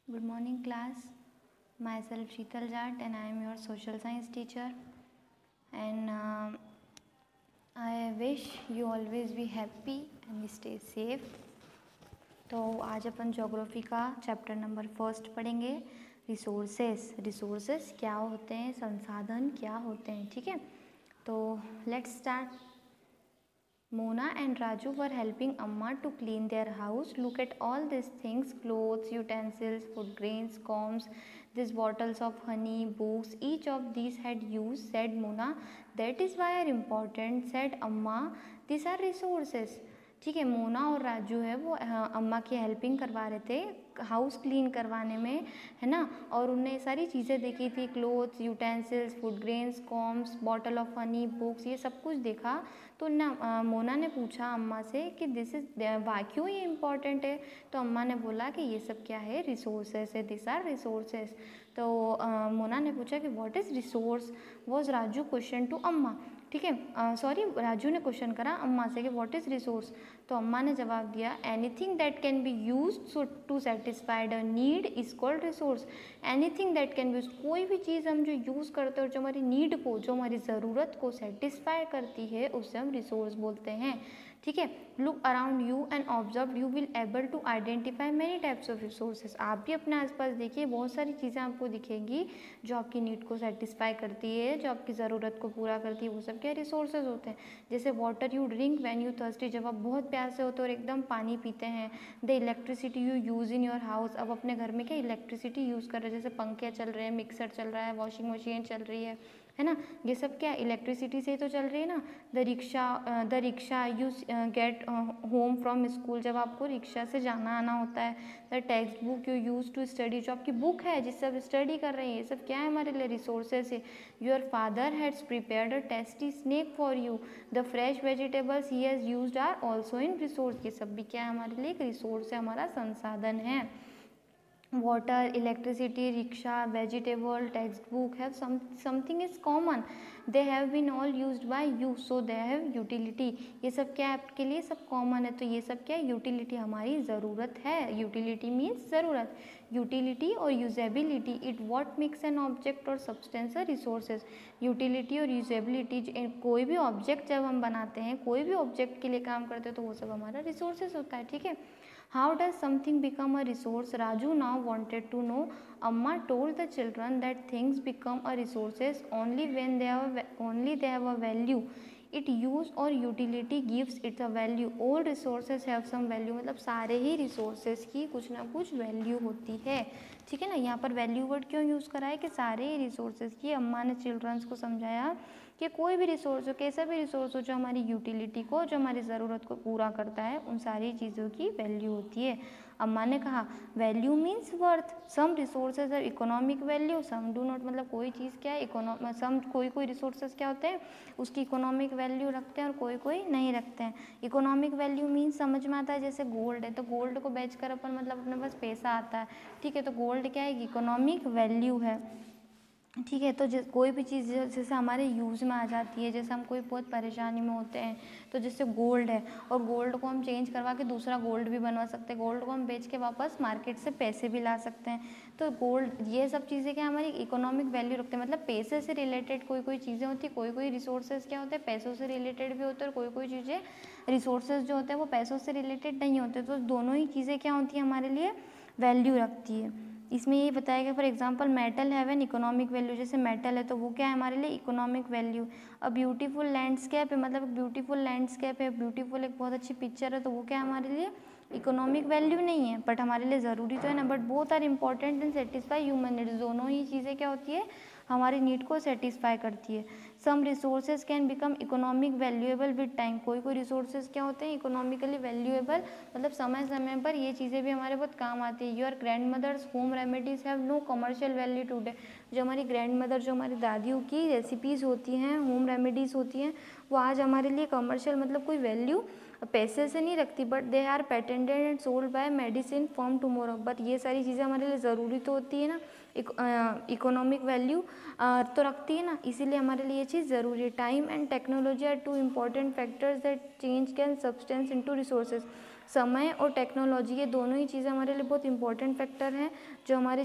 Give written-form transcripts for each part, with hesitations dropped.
Good morning class. Myself Sheetal Jat and I am your social science teacher, and I wish you always be happy and stay safe. तो आज अपन geography का chapter number 1 पढ़ेंगे, resources क्या होते हैं, संसाधन क्या होते हैं। ठीक है, तो let's start. Mona and Raju were helping Amma to clean their house. Look at all these things: clothes, utensils, food grains, combs, these bottles of honey, books. Each of these had use, said Mona. That is why are important, said Amma. These are resources. ठीक है, मोना और राजू है वो अम्मा की helping करवा रहे थे हाउस क्लीन करवाने में, है ना। और उनने सारी चीज़ें देखी थी, clothes, utensils, food grains, combs, bottle of honey, books, ये सब कुछ देखा। तो ना मोना ने पूछा अम्मा से कि दिस इज क्यों ये इम्पॉर्टेंट है। तो अम्मा ने बोला कि ये सब क्या है, रिसोर्सेस है, दिस आर रिसोर्सेस। तो मोना ने पूछा कि what is resource, was Raju question to Amma. ठीक है, सॉरी, राजू ने क्वेश्चन करा अम्मा से कि व्हाट इज़ रिसोर्स। तो अम्मा ने जवाब दिया, anything that can be used to satisfied a need is called resource. Anything that can be, कोई भी चीज़ हम जो यूज़ करते हैं और जो हमारी नीड को, जो हमारी ज़रूरत को सेटिस्फाई करती है, उससे हम रिसोर्स बोलते हैं। ठीक है, look around you and observe, you will able to identify many types of resources. आप भी अपने आसपास देखिए, बहुत सारी चीज़ें आपको दिखेंगी जो आपकी नीड को सेटिस्फाई करती है, जो आपकी ज़रूरत को पूरा करती है, वो सब क्या रिसोर्सेज होते हैं। जैसे water you drink when you thirsty, जब आप बहुत प्यासे होते हो और एकदम पानी पीते हैं। The electricity you use in your house, अब अपने घर में क्या इलेक्ट्रिसिटी यूज़ कर रहे हैं, जैसे पंखे चल रहे हैं, मिक्सर चल रहा है, वॉशिंग मशीन चल रही है ना, ये सब क्या इलेक्ट्रिसिटी से ही तो चल रही है ना। The rickshaw you get home from school, जब आपको रिक्शा से जाना आना होता है। The text book you use to study, जो आपकी बुक है जिससे आप स्टडी कर रहे हैं, ये सब क्या है हमारे लिए रिसोर्सेज है। Your father has prepared a tasty snack for you, the fresh vegetables he has used are also in resource. ये सब भी क्या है हमारे लिए, एक रिसोर्स है, हमारा संसाधन है। Water, electricity, rickshaw, vegetable, text book have something is common, they have been all used by you, so they have utility. ये सब क्या है आपके लिए, सब कॉमन है, तो ये सब क्या है, यूटिलिटी, हमारी ज़रूरत है। यूटिलिटी मीन्स ज़रूरत। यूटिलिटी और usability, it what makes an object और सब्सटेंस अ रिसोर्सेज। यूटिलिटी और यूजेबिलिटी, कोई भी ऑब्जेक्ट जब हम बनाते हैं, कोई भी ऑब्जेक्ट के लिए काम करते हैं, तो वो सब हमारा रिसोर्सेज होता है। ठीक है, how does something become a resource? Raju now wanted to know. Amma told the children that things become a resources only when they have a value. It use or utility gives it a value. All resources have some value, मतलब सारे ही resources की कुछ ना कुछ value होती है। ठीक है ना, यहाँ पर value word क्यों यूज़ करा है कि सारे ही resources की। अम्मा ने चिल्ड्रंस को समझाया कि कोई भी रिसोर्स हो, कैसा भी रिसोर्स हो, जो हमारी यूटिलिटी को, जो हमारी ज़रूरत को पूरा करता है, उन सारी चीज़ों की वैल्यू होती है। अम्मा ने कहा value means worth, some resources are economic value, some do not, मतलब कोई चीज़ क्या है सम, कोई रिसोर्सेज क्या होते हैं उसकी इकोनॉमिक वैल्यू रखते हैं और कोई नहीं रखते हैं। इकोनॉमिक वैल्यू मीन्स समझ में आता है, जैसे गोल्ड है तो गोल्ड को बेचकर अपन मतलब अपने पास पैसा आता है। ठीक है, तो गोल्ड क्या है, इकोनॉमिक वैल्यू है। ठीक है, तो कोई भी चीज़ जैसे हमारे यूज़ में आ जाती है, जैसे हम कोई बहुत परेशानी में होते हैं, तो जैसे गोल्ड है और गोल्ड को हम चेंज करवा के दूसरा गोल्ड भी बनवा सकते हैं, गोल्ड को हम बेच के वापस मार्केट से पैसे भी ला सकते हैं। तो गोल्ड, ये सब चीज़ें क्या हमारी इकोनॉमिक वैल्यू रखते हैं, मतलब पैसे से रिलेटेड कोई चीज़ें होती है, कोई रिसोर्सेज क्या होते हैं पैसों से रिलेटेड भी होते हैं, और कोई चीज़ें रिसोर्सेज जो होते हैं वो पैसों से रिलेटेड नहीं होते। तो दोनों ही चीज़ें क्या होती हैं हमारे लिए, वैल्यू रखती है। इसमें ये बताया गया, for example metal have an economic value, जैसे मेटल है तो वो क्या है हमारे लिए economic value. A beautiful landscape है, मतलब ब्यूटीफुल लैंडस्केप है, ब्यूटीफुल एक बहुत अच्छी पिक्चर है, तो वो क्या है हमारे लिए इकोनॉमिक वैल्यू नहीं है, बट हमारे लिए ज़रूरी तो है ना। But both are important and satisfy human needs, दोनों ही चीज़ें क्या होती है हमारी नीड को सेटिस्फाई करती है। Some resources can become economic valuable with time, कोई रिसोर्सेज क्या होते हैं इकोनॉमिकली वैल्यूएबल, मतलब समय समय पर ये चीज़ें भी हमारे बहुत काम आती है। Your grandmother's home remedies have no commercial value today, जो हमारी ग्रैंड मदर, जो हमारी दादियों की रेसिपीज़ होती हैं, होम रेमेडीज़ होती हैं, वो आज हमारे लिए कमर्शियल मतलब कोई वैल्यू पैसे से नहीं रखती, but they are patented and sold by medicine form tomorrow. But ये सारी चीज़ें हमारे लिए ज़रूरी तो होती है ना, इकोनॉमिक वैल्यू तो रखती है ना, इसीलिए हमारे लिए ये चीज़ ज़रूरी है। Time and technology are two important factors that change can substance into resources. समय और टेक्नोलॉजी, ये दोनों ही चीज़ें हमारे लिए बहुत इंपॉर्टेंट फैक्टर हैं जो हमारे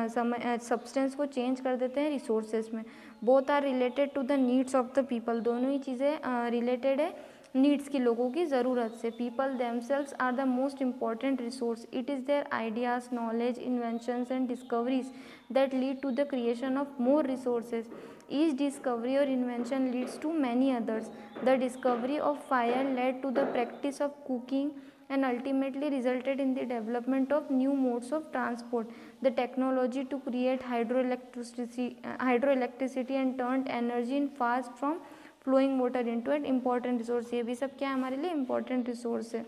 समय सब्सटेंस को चेंज कर देते हैं रिसोर्सेज में। Both are related to the needs of the people, दोनों ही चीज़ें रिलेटेड है नीड्स की, लोगों की ज़रूरत से। People themselves are the most important resource, it is their ideas, knowledge, inventions and discoveries that lead to the creation of more resources. Each discovery or invention leads to many others. The discovery of fire led to the practice of cooking and ultimately resulted in the development of new modes of transport. The technology to create hydroelectricity and turned energy in fast from flowing water into an important resource. ये भी सब क्या है हमारे लिए important resource है।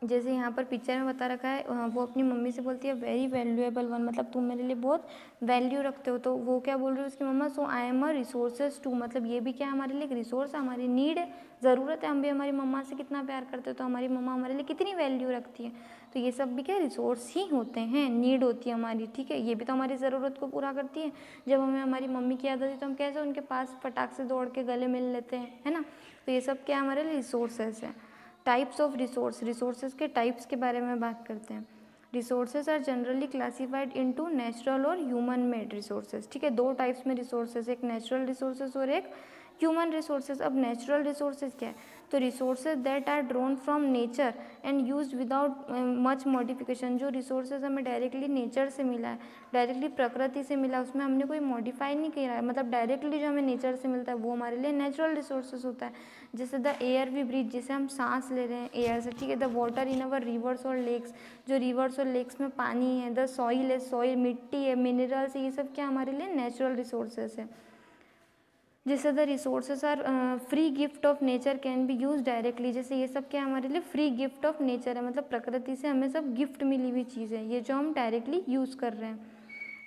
जैसे यहाँ पर पिक्चर में बता रखा है, वो अपनी मम्मी से बोलती है वेरी वैल्यूएबल वन, मतलब तुम मेरे लिए बहुत वैल्यू रखते हो। तो वो क्या बोल रही है उसकी मम्मा, so I am a resources too, मतलब ये भी क्या हमारे लिए एक रिसोर्स है, हमारी नीड है, ज़रूरत है। हम भी हमारी मम्मा से कितना प्यार करते हो, तो हमारी मम्मा हमारे लिए कितनी वैल्यू रखती है। तो ये सब भी क्या रिसोर्स ही होते हैं, नीड होती है हमारी, ठीक है। ये भी तो हमारी ज़रूरत को पूरा करती है। जब हमें हमारी मम्मी की याद आती है तो हम कैसे उनके पास फटाक से दौड़ के गले मिल लेते हैं, है ना। तो ये सब क्या हमारे लिए रिसोर्सेज हैं। टाइप्स ऑफ रिसोर्सेज के टाइप्स के बारे में बात करते हैं। Resources are generally classified into natural और ह्यूमन मेड रिसोर्सेज, ठीक है। दो टाइप्स में रिसोर्सेज, एक नेचुरल रिसोर्सेज और एक ह्यूमन रिसोर्सेज। अब नेचुरल रिसोर्सेज क्या है, तो resources that are drawn from nature and use without much modification. जो रिसोर्सेज हमें डायरेक्टली नेचर से मिला है, डायरेक्टली प्रकृति से मिला, उसमें हमने कोई मॉडिफाई नहीं किया है, मतलब डायरेक्टली जो हमें नेचर से मिलता है वो हमारे लिए नेचुरल रिसोर्सेज होता है। जैसे द एयर वी ब्रीथ, जिसे हम सांस ले रहे हैं एयर से, ठीक है। The water in our reverse और लेक्स, जो रिवर्स और लेक्स में पानी है। द सॉइल है, सॉइल मिट्टी है, मिनरल्स, ये सब क्या हमारे लिए नेचुरल रिसोर्सेज है। जैसे the resources are free gift of nature can be use directly, जैसे ये सब क्या हमारे लिए फ्री गिफ्ट ऑफ नेचर है, मतलब प्रकृति से हमें सब गिफ्ट मिली हुई चीज़ है, ये जो हम डायरेक्टली यूज़ कर रहे हैं।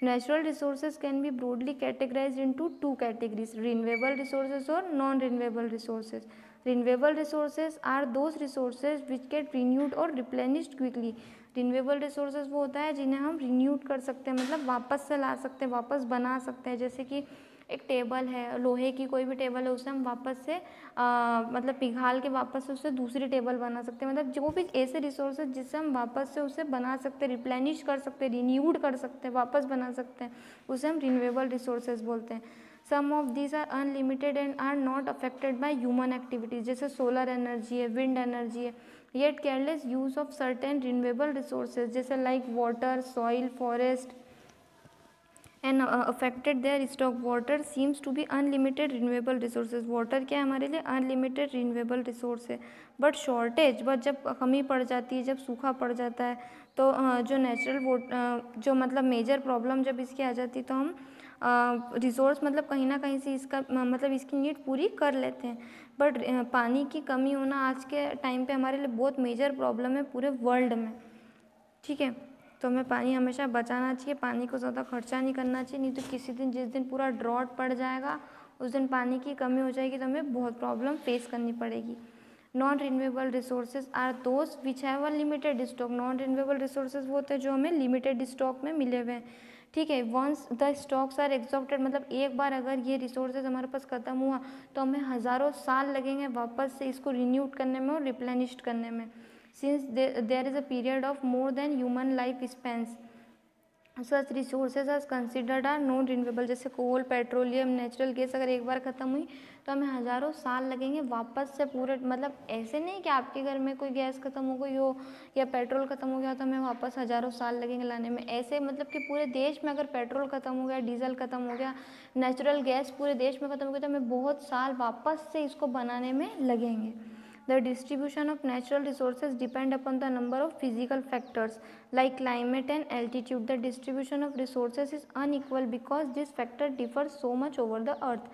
Natural resources can be broadly categorize into two categories, renewable resources और non renewable resources. Renewable resources are those resources which get renewed or replenished quickly. Renewable resources वो होता है जिन्हें हम रिन्यूड कर सकते हैं, मतलब वापस से ला सकते हैं, वापस बना सकते हैं। जैसे कि एक टेबल है, लोहे की कोई भी टेबल है, उसे हम वापस से मतलब पिघाल के वापस से उससे दूसरी टेबल बना सकते हैं। मतलब जो भी ऐसे रिसोर्सेज जिससे हम वापस से उसे बना सकते हैं, रिप्लेनिश कर सकते हैं, रिन्यूड कर सकते हैं, वापस बना सकते हैं, उसे हम रिन्यूएबल रिसोर्सेज बोलते हैं। Some of these are unlimited and are not affected by human activities, जैसे सोलर एनर्जी है, विंड एनर्जी है। Yet careless use of certain renewable resources जैसे like water, soil, forest and affected their stock. Water seems to be unlimited renewable resources, water क्या है हमारे लिए unlimited renewable resource है। But shortage, but जब कमी पड़ जाती है, जब सूखा पड़ जाता है, तो जो नेचुरल जो मतलब मेजर प्रॉब्लम जब इसकी आ जाती है, तो हम रिसोर्स मतलब कहीं ना कहीं से इसका मतलब इसकी नीड पूरी कर लेते हैं। बट पानी की कमी होना आज के टाइम पे हमारे लिए बहुत मेजर प्रॉब्लम है पूरे वर्ल्ड में, ठीक है। तो हमें पानी हमेशा बचाना चाहिए, पानी को ज़्यादा खर्चा नहीं करना चाहिए, नहीं तो किसी दिन जिस दिन पूरा ड्रॉट पड़ जाएगा उस दिन पानी की कमी हो जाएगी, तो हमें बहुत प्रॉब्लम फेस करनी पड़ेगी। Non renewable resources are those which have a limited stock. Non renewable resources वो होते हैं जो हमें लिमिटेड स्टॉक में मिले हुए हैं, ठीक है। Once the stocks are exhausted, मतलब एक बार अगर ये रिसोर्सेज हमारे पास ख़त्म हुआ तो हमें हज़ारों साल लगेंगे वापस से इसको रिन्यूड करने में और रिप्लेनिश्ड करने में। Since there is a period of more than human life spans, such resources as considered are non renewable, जैसे कोल, पेट्रोलियम, नेचुरल गैस अगर एक बार ख़त्म हुई तो हमें हज़ारों साल लगेंगे वापस से पूरे, मतलब ऐसे नहीं कि आपके घर में कोई गैस ख़त्म हो गई हो या पेट्रोल ख़त्म हो गया तो हमें वापस हज़ारों साल लगेंगे लाने में। ऐसे मतलब कि पूरे देश में अगर पेट्रोल ख़त्म हो गया, डीजल ख़त्म हो गया, नेचुरल गैस पूरे देश में ख़त्म हो गया, तो हमें बहुत साल वापस से इसको बनाने में लगेंगे। The distribution of natural resources depend upon the number of physical factors like climate and altitude. The distribution of resources is unequal because this factor differs so much over the earth.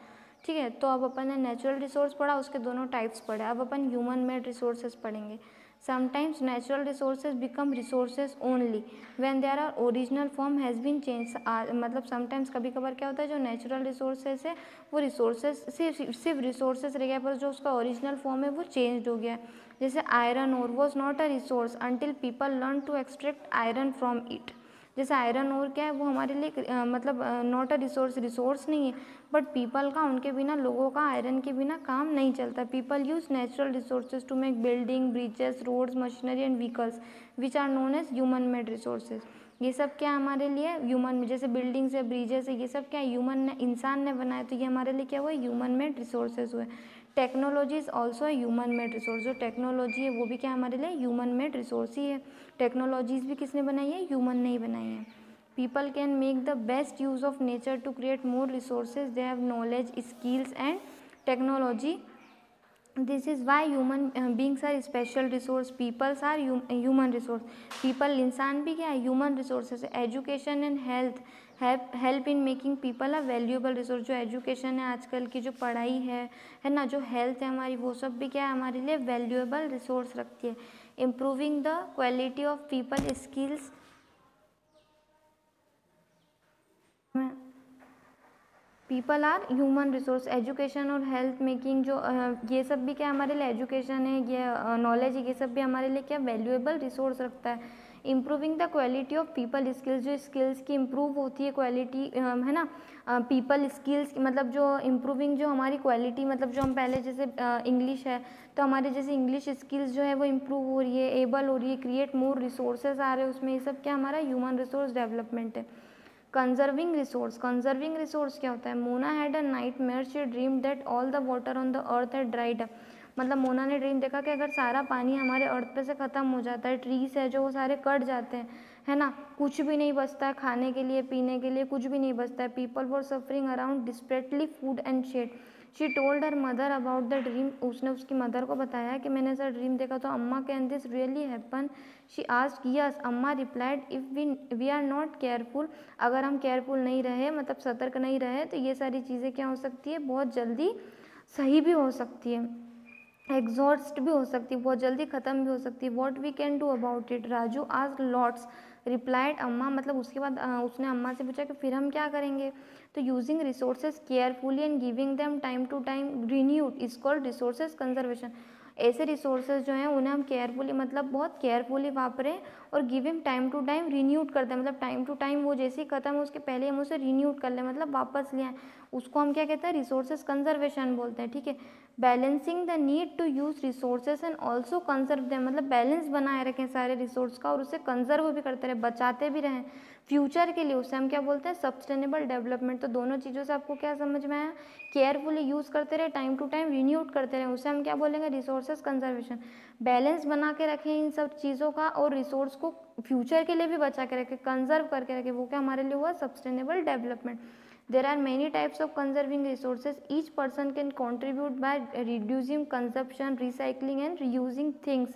ठीक है, तो अब अपन ने natural resource पढ़ा, उसके दोनों types पढ़े। अब अपन ह्यूमन मेड रिसोर्सेज पढ़ेंगे। Sometimes natural resources become resources only when there are original form has been change. मतलब समटाइम्स कभी कभार क्या होता है, जो नेचुरल रिसोर्सेज है वो रिसोर्सेज सिर्फ रिसोर्सेज रह गया, पर जो उसका ओरिजिनल फॉर्म है वो चेंज हो गया है। जैसे iron ore was not a resource until people learn to extract iron from it. जैसे आयरन ओर क्या है, वो हमारे लिए मतलब नॉट अ रिसोर्स नहीं है, बट पीपल का, उनके बिना, लोगों का आयरन के बिना काम नहीं चलता। People use natural resources to make building, bridges, roads, machinery and vehicles which are known as human made resources. ये सब क्या हमारे लिए ह्यूमन में, जैसे बिल्डिंग्स है, ब्रिजेस है, ये सब क्या ह्यूमन ने, इंसान ने बनाया, तो ये हमारे लिए क्या हुआ, ह्यूमन मेड रिसोर्सेज हुए। Technology is also human made resource, जो टेक्नोलॉजी है वो भी क्या हमारे लिए ह्यूमन मेड रिसोर्स ही है। टेक्नोलॉजीज भी किसने बनाई है, ह्यूमन ने ही बनाई है। People can make the best use of nature to create more resources, they have knowledge, skills and technology. This is why human beings are special resource, peoples are human resource. People, इंसान भी क्या है, human resources है। Education and health help in making people a valuable resource. जो education है आजकल की, जो पढ़ाई है ना, जो हेल्थ है हमारी, वो सब भी क्या है, हमारे लिए वैल्यूएबल रिसोर्स रखती है। Improving the quality of people skills, people are human resource. Education और हेल्थ मेकिंग, जो ये सब भी क्या हमारे लिए, एजुकेशन है, ये नॉलेज है, ये सब भी हमारे लिए क्या वैल्यूएबल रिसोर्स रखता है। Improving the quality of people skills, जो स्किल्स की इम्प्रूव होती है क्वालिटी, है ना, पीपल स्किल्स मतलब जो इम्प्रूविंग, जो हमारी क्वालिटी, मतलब जो हम पहले जैसे इंग्लिश है, तो हमारे जैसे इंग्लिश स्किल्स जो है वो इम्प्रूव हो रही है, एबल हो रही है, क्रिएट मोर रिसोर्सेज आ रहे हैं उसमें, ये सब क्या हमारा ह्यूमन रिसोर्स डेवलपमेंट है। कंजर्विंग रिसोर्स, कंजर्विंग रिसोर्स क्या होता है, Mona had a nightmare, she dream that all the water on the earth had dried up. मतलब मोना ने ड्रीम देखा कि अगर सारा पानी हमारे अर्थ पे से ख़त्म हो जाता है, ट्रीज है जो वो सारे कट जाते हैं, है ना, कुछ भी नहीं बचता है खाने के लिए, पीने के लिए कुछ भी नहीं बचता है। People were suffering around desperately food and shade. She told her mother about the dream, उसने उसकी मदर को बताया कि मैंने ऐसा ड्रीम देखा। तो Amma, can this really happen, she asked. Yes, Amma replied, if we are not careful, अगर हम केयरफुल नहीं रहे, मतलब सतर्क नहीं रहे, तो ये सारी चीज़ें क्या हो सकती है, बहुत जल्दी सही भी हो सकती है, एग्जॉस्ट भी हो सकती है, बहुत जल्दी ख़त्म भी हो सकती है। What we can do about it, Raju asked lots, replied Amma, मतलब उसके बाद उसने अम्मा से पूछा कि फिर हम क्या करेंगे। तो using resources carefully and giving them time to time renewed is called resources conservation. ऐसे रिसोर्सेज जो हैं उन्हें हम केयरफुली, मतलब बहुत केयरफुली वापरें, और giving time to time renewed करते हैं, मतलब टाइम टू टाइम वो जैसे ही खत्म हो उसके पहले हम उसे रिन्यूड कर लें, मतलब वापस ले आएँ, उसको हम क्या कहते हैं, रिसोर्सेज कंजर्वेशन बोलते हैं। ठीक है, balancing the need to use resources and also conserve them, मतलब बैलेंस बनाए रखें सारे रिसोर्स का, और उसे कंजर्व भी करते रहें, बचाते भी रहें फ्यूचर के लिए, उसे हम क्या बोलते हैं, सस्टेनेबल डेवलपमेंट। तो दोनों चीज़ों से आपको क्या समझ में आया, केयरफुली यूज़ करते रहे, टाइम टू टाइम रिन्यूड करते रहे, उसे हम क्या बोलेंगे, रिसोर्सेज कंजर्वेशन। बैलेंस बना के रखें इन सब चीज़ों का, और रिसोर्स को फ्यूचर के लिए भी बचा के रखें, कंजर्व करके रखें, वो क्या हमारे लिए हुआ, sustainable development. There are many types of conserving resources. Each person can contribute by reducing consumption, recycling and reusing things.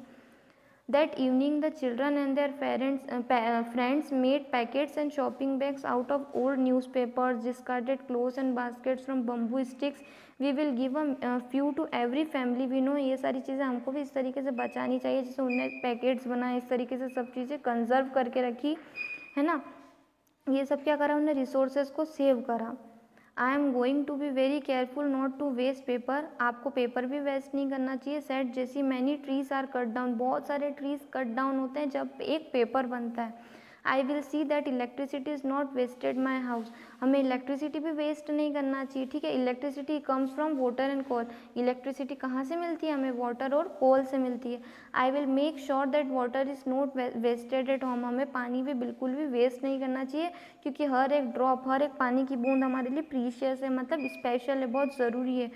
That evening, the children and their friends made packets and shopping bags out of old newspapers, discarded clothes and baskets from bamboo sticks. We will give a few to every family. We know ये सारी चीज़ें हमको भी इस तरीके से बचानी चाहिए, जैसे उन्होंने पैकेट्स बनाए, इस तरीके से सब चीज़ें कंजर्व करके रखी, है ना, ये सब क्या करा, उन्होंने रिसोर्सेज को सेव करा। I am going to be very careful not to waste paper, आपको पेपर भी वेस्ट नहीं करना चाहिए। सेट जैसी many trees are cut down, बहुत सारे ट्रीज कट डाउन होते हैं जब एक पेपर बनता है। I will see that electricity is not wasted my house, हमें इलेक्ट्रिसिटी भी वेस्ट नहीं करना चाहिए। ठीक है, electricity comes from water and coal, electricity कहाँ से मिलती है, हमें वाटर और कोल से मिलती है। I will make sure that water is not wasted at home, हमें पानी भी बिल्कुल भी वेस्ट नहीं करना चाहिए, क्योंकि हर एक ड्रॉप, हर एक पानी की बूंद हमारे लिए प्रीशियस है, मतलब स्पेशल है, बहुत ज़रूरी है।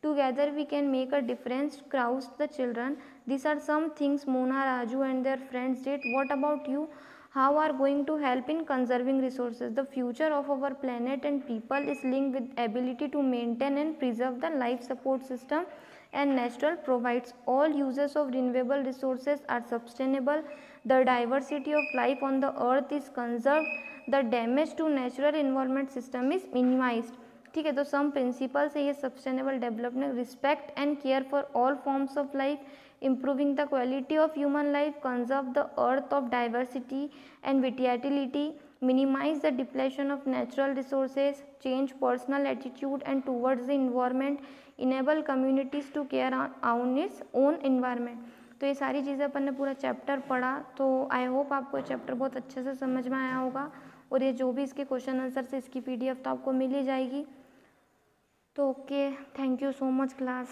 Together we can make a difference, crows the children. These are some things Mona, Raju and their friends did. What about you? How are going to help in conserving resources? The future of our planet and people is linked with ability to maintain and preserve the life support system and natural provides. All uses of renewable resources are sustainable. The diversity of life on the earth is conserved. The damage to natural environment system is minimized. ठीक है, तो सम principles है ये sustainable development, respect and care for all forms of life, improving the quality of human life, conserve the earth of diversity and vitality, minimize the depletion of natural resources, change personal attitude and towards the environment, enable communities to care on its own environment. तो ये सारी चीज़ें अपन ने पूरा chapter पढ़ा, तो I hope आपको chapter बहुत अच्छे से समझ में आया होगा। और ये जो भी इसके क्वेश्चन आंसर से इसकी PDF तो आपको मिल ही जाएगी। तो okay, thank you so much class.